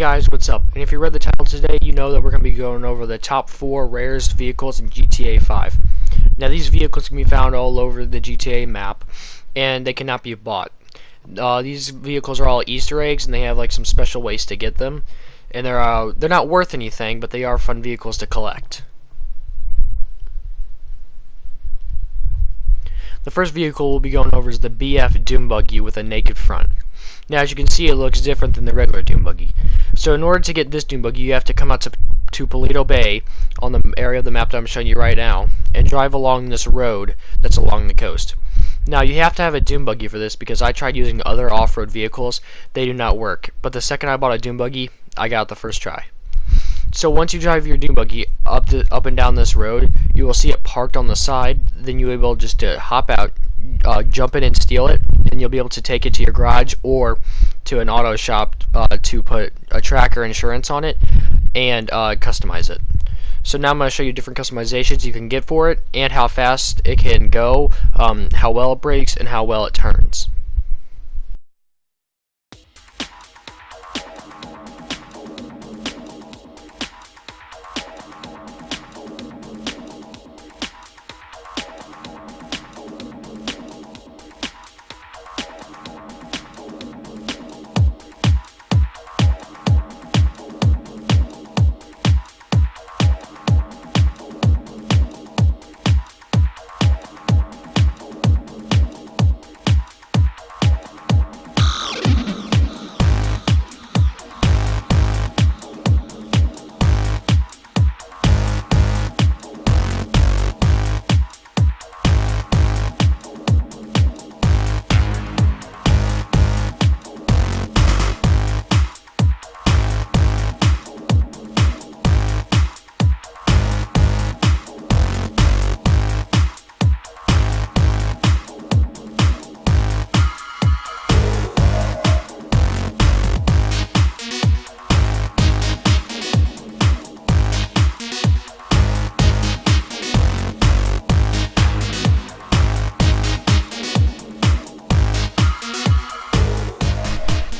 guys, what's up? And if you read the title today, you know that we're going to be going over the top 4 rarest vehicles in GTA 5. Now these vehicles can be found all over the GTA map, and they cannot be bought. These vehicles are all Easter eggs, and they have like some special ways to get them. And they're not worth anything, but they are fun vehicles to collect. The first vehicle we'll be going over is the BF Dune Buggy with a naked front. Now, as you can see, it looks different than the regular Dune Buggy. So in order to get this Dune Buggy, you have to come out to Paleto Bay on the area of the map that I'm showing you right now and drive along this road that's along the coast. Now, you have to have a Dune Buggy for this because I tried using other off-road vehicles. They do not work. But the second I bought a Dune Buggy, I got it the first try. So once you drive your Dune Buggy up and down this road, you will see it parked on the side. Then you'll be able just to hop out, jump in and steal it, and you'll be able to take it to your garage or to an auto shop to put a tracker insurance on it and customize it. So now I'm going to show you different customizations you can get for it and how fast it can go, how well it brakes, and how well it turns.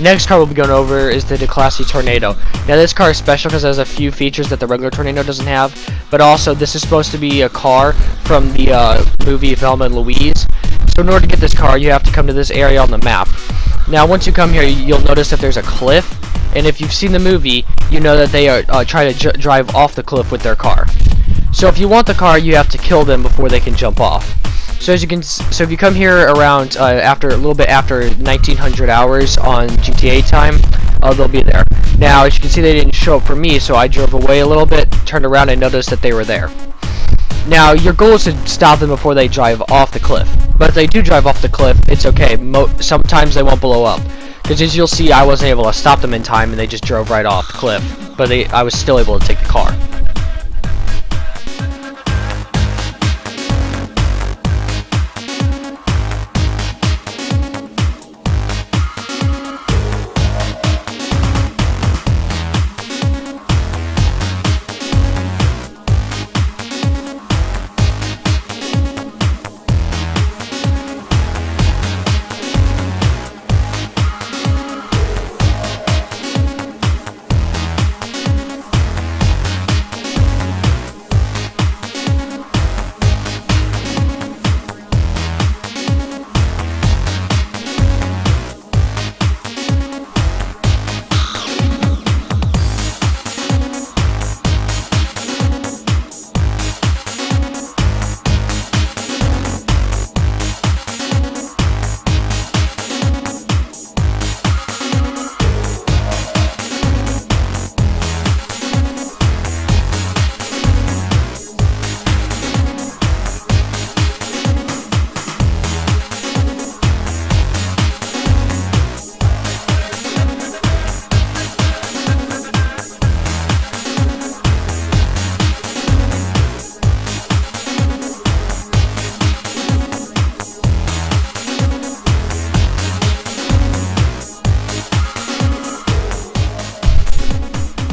Next car we'll be going over is the Declasse Tornado. Now this car is special because it has a few features that the regular Tornado doesn't have, but also this is supposed to be a car from the movie Thelma and Louise. So in order to get this car, you have to come to this area on the map. Now once you come here, you'll notice that there's a cliff, and if you've seen the movie, you know that they are trying to drive off the cliff with their car. So if you want the car, you have to kill them before they can jump off. So if you come here around a little bit after 1900 hours on GTA time, they'll be there. Now, as you can see, they didn't show up for me, so I drove away a little bit, turned around, and noticed that they were there. Now, your goal is to stop them before they drive off the cliff. But if they do drive off the cliff, it's okay. Sometimes they won't blow up. Because as you'll see, I wasn't able to stop them in time, and they just drove right off the cliff. But I was still able to take the car.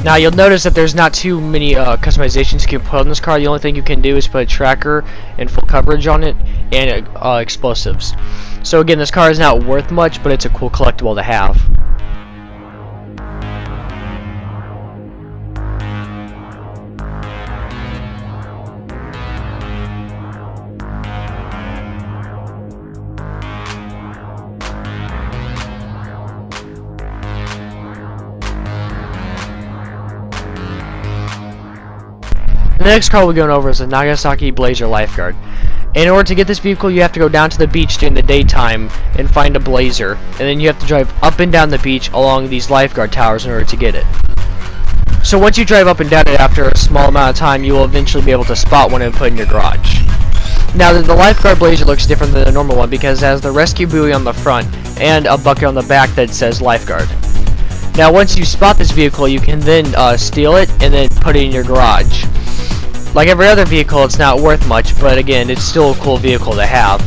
Now you'll notice that there's not too many customizations you can put on this car. The only thing you can do is put a tracker and full coverage on it and explosives. So again, this car is not worth much, but it's a cool collectible to have. next car we're going over is the Nagasaki Blazer Lifeguard. In order to get this vehicle, you have to go down to the beach during the daytime and find a Blazer, and then you have to drive up and down the beach along these lifeguard towers in order to get it. So once you drive up and down it after a small amount of time, you will eventually be able to spot one and put in your garage. Now the Lifeguard Blazer looks different than the normal one because it has the rescue buoy on the front and a bucket on the back that says Lifeguard. Now once you spot this vehicle, you can then steal it and then put it in your garage. Like every other vehicle, it's not worth much, but again, it's still a cool vehicle to have.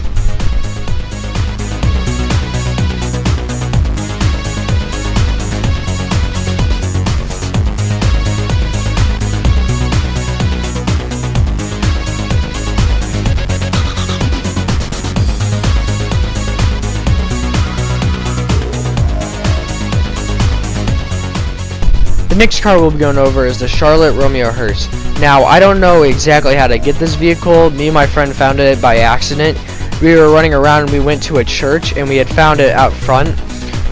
The next car we'll be going over is the Charlotte Romeo Hearse. Now, I don't know exactly how to get this vehicle. Me and my friend found it by accident. We were running around and we went to a church and we had found it out front.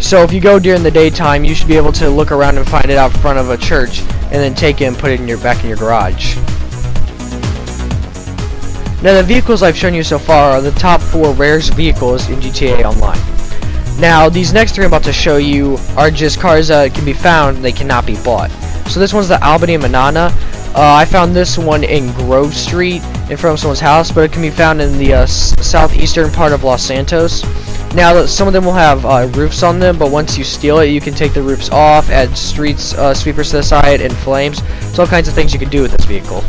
So if you go during the daytime, you should be able to look around and find it out front of a church and then take it and put it in back in your garage. Now, the vehicles I've shown you so far are the top 4 rarest vehicles in GTA Online. Now, these next 3 I'm about to show you are just cars that can be found and they cannot be bought. So this one's the Albany Manana. I found this one in Grove Street in front of someone's house, but it can be found in the southeastern part of Los Santos. Now, some of them will have roofs on them, but once you steal it, you can take the roofs off, add sweepers to the side, and flames. So all kinds of things you can do with this vehicle.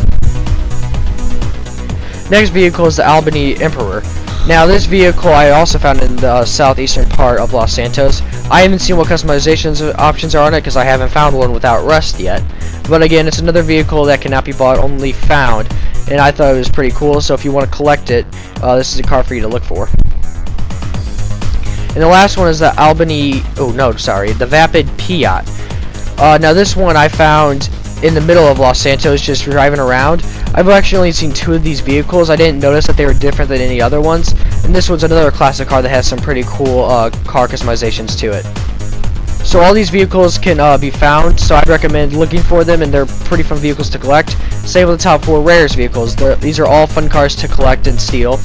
Next vehicle is the Albany Emperor. Now, this vehicle I also found in the southeastern part of Los Santos. I haven't seen what customizations options are on it because I haven't found one without rust yet. But again, it's another vehicle that cannot be bought, only found, and I thought it was pretty cool. So if you want to collect it, this is a car for you to look for. And the last one is the the Vapid Piat. Now this one I found in the middle of Los Santos, just driving around. I've actually only seen 2 of these vehicles. I didn't notice that they were different than any other ones. And this one's another classic car that has some pretty cool car customizations to it. So all these vehicles can be found, so I'd recommend looking for them, and they're pretty fun vehicles to collect. Same with the top 4 rarest vehicles. These are all fun cars to collect and steal.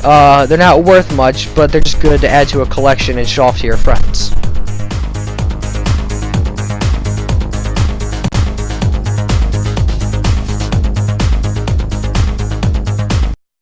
They're not worth much, but they're just good to add to a collection and show off to your friends.